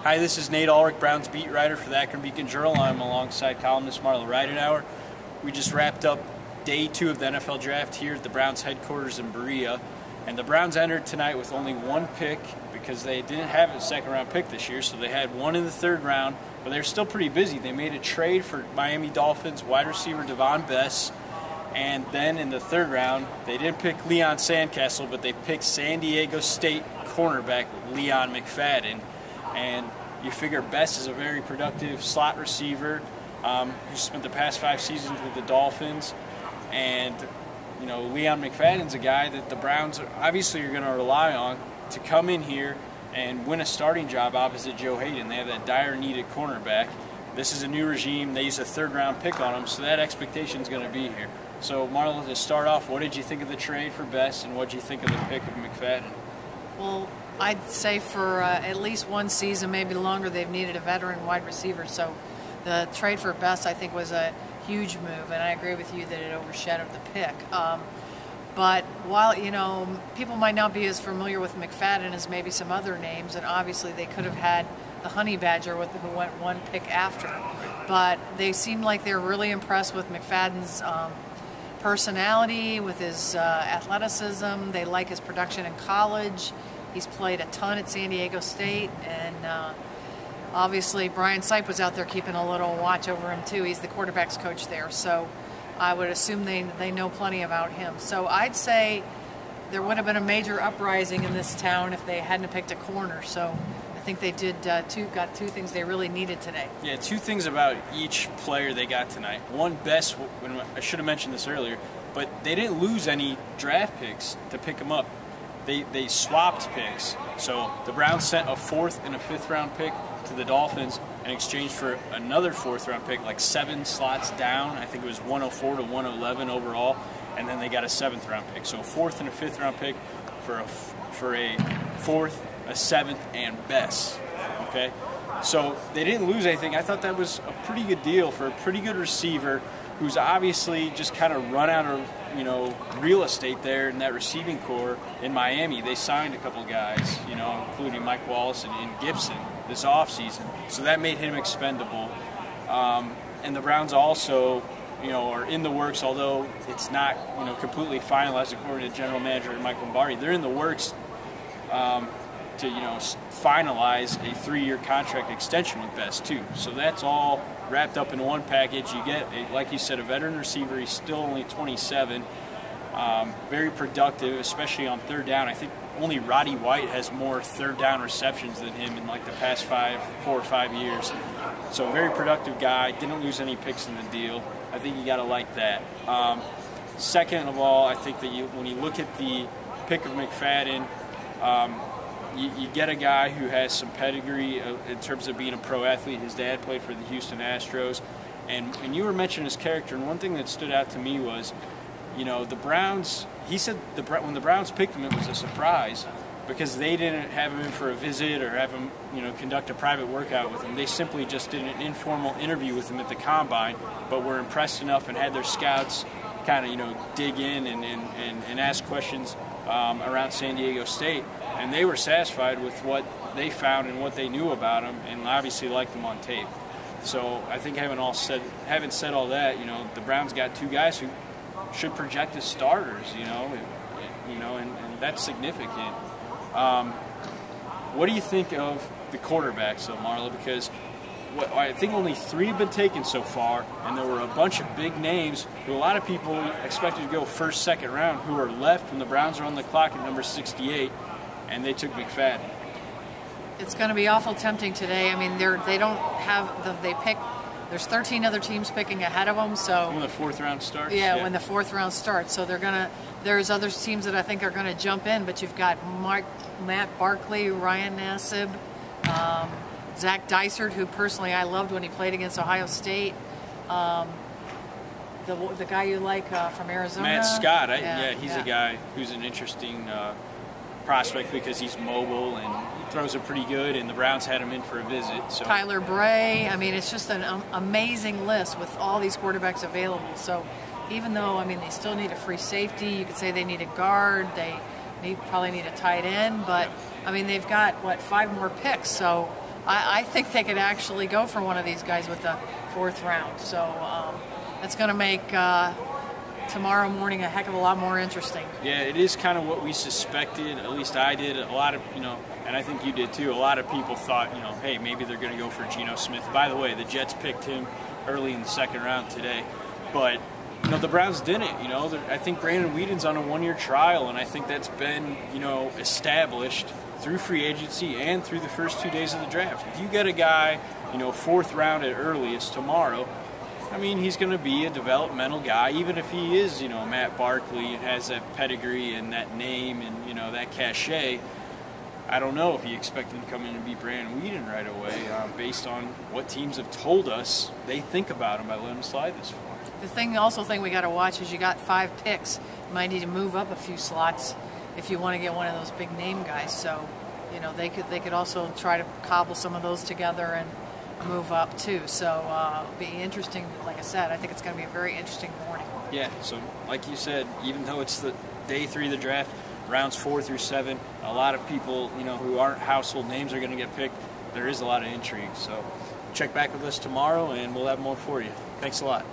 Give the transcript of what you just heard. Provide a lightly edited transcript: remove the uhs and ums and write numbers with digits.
Hi, this is Nate Ulrich, Browns beat writer for the Akron Beacon-Journal. I'm alongside columnist Marla Ridenour. We just wrapped up day 2 of the NFL draft here at the Browns headquarters in Berea. And the Browns entered tonight with only one pick because they didn't have a second-round pick this year, so they had one in the 3rd round, but they're still pretty busy. They made a trade for Miami Dolphins wide receiver Devon Bess, and then in the 3rd round, they didn't pick Leon Sandcastle, but they picked San Diego State cornerback Leon McFadden. And you figure Bess is a very productive slot receiver who spent the past 5 seasons with the Dolphins. And, you know, Leon McFadden's a guy that the Browns obviously are going to rely on to come in here and win a starting job opposite Joe Hayden. They have that dire need at cornerback. This is a new regime. They use a 3rd-round pick on him, so that expectation is going to be here. So, Marla, to start off, what did you think of the trade for Bess, and what did you think of the pick of McFadden? Well, I'd say for at least one season, maybe longer, they've needed a veteran wide receiver. So the trade for Bess, I think, was a huge move, and I agree with you that it overshadowed the pick. But while, you know, people might not be as familiar with McFadden as maybe some other names, and obviously they could have had the Honey Badger who went one pick after. But they seemed like they were really impressed with McFadden's personality, with his athleticism. They like his production in college. He's played a ton at San Diego State, and obviously Brian Sipe was out there keeping a little watch over him too. He's the quarterback's coach there, so I would assume they know plenty about him. So I'd say there would have been a major uprising in this town if they hadn't picked a corner. So I think they did got two things they really needed today. Yeah, 2 things about each player they got tonight. One, Bess, I should have mentioned this earlier, but they didn't lose any draft picks to pick him up. They swapped picks. So the Browns sent a 4th and a 5th-round pick to the Dolphins in exchange for another 4th-round pick, like 7 slots down. I think it was 104 to 111 overall, and then they got a 7th-round pick. So a 4th and a 5th-round pick for a 4th, a 7th, and Bess. Okay, so they didn't lose anything. I thought that was a pretty good deal for a pretty good receiver who's obviously just kind of run out of, you know, real estate there in that receiving core in Miami. They signed a couple guys, you know, including Mike Wallace and Gibson this offseason. So that made him expendable. And the Browns also, you know, are in the works, although it's not, you know, completely finalized according to general manager Mike Lombardi. They're in the works to, you know, finalize a 3-year contract extension with Bess too. So that's all wrapped up in one package. You get, like you said, a veteran receiver. He's still only 27. Very productive, especially on 3rd down. I think only Roddy White has more 3rd down receptions than him in like the past 4 or 5 years. So a very productive guy. Didn't lose any picks in the deal. I think you got to like that. Second of all, I think that when you look at the pick of McFadden, you get a guy who has some pedigree in terms of being a pro athlete. His dad played for the Houston Astros. And you were mentioning his character, and one thing that stood out to me was, you know, the Browns, he said when the Browns picked him, it was a surprise because they didn't have him in for a visit or have him, you know, conduct a private workout with him. They simply just did an informal interview with him at the Combine, but were impressed enough and had their scouts kind of, you know, dig in and ask questions around San Diego State. And they were satisfied with what they found and what they knew about him, and obviously liked him on tape. So I think having said all that, you know, the Browns got 2 guys who should project as starters, and that's significant. What do you think of the quarterbacks, though, Marla? Because I think only 3 have been taken so far, and there were a bunch of big names who a lot of people expected to go 1st, 2nd round who are left when the Browns are on the clock at number 68, and they took McFadden. It's going to be awful tempting today. I mean, they don't have they pick. There's 13 other teams picking ahead of them, so when the 4th round starts. Yeah, when the 4th round starts, so there's other teams that I think are going to jump in, but you've got Matt Barkley, Ryan Nassib, Zach Dysert, who personally I loved when he played against Ohio State. The guy you like from Arizona, Matt Scott. He's a guy who's an interesting prospect because he's mobile and he throws it pretty good, and the Browns had him in for a visit. So Tyler Bray. I mean, it's just an amazing list with all these quarterbacks available. So even though, I mean, they still need a free safety, you could say they need a guard, they probably need a tight end, but I mean, they've got 5 more picks. So I think they could actually go for one of these guys with the 4th round. So that's going to make tomorrow morning a heck of a lot more interesting. Yeah, it is kind of what we suspected. At least I did. A lot of, and I think you did too. A lot of people thought, hey, maybe they're going to go for Geno Smith. By the way, the Jets picked him early in the 2nd round today, but the Browns didn't. I think Brandon Whedon's on a 1-year trial, and I think that's been, established through free agency and through the first 2 days of the draft. If you get a guy, 4th round at earliest tomorrow, I mean, he's going to be a developmental guy, even if he is, Matt Barkley and has that pedigree and that name and, that cachet. I don't know if you expect him to come in and be Brandon Whedon right away, based on what teams have told us they think about him by letting him slide this far. The thing we got to watch is you got 5 picks. You might need to move up a few slots if you want to get one of those big name guys. So, they could also try to cobble some of those together and move up too. So it'll be interesting. Like I said, I think it's going to be a very interesting morning. Yeah. So like you said, even though it's the day 3 of the draft, rounds 4 through 7, a lot of people who aren't household names are going to get picked. There is a lot of intrigue. So check back with us tomorrow, and we'll have more for you. Thanks a lot.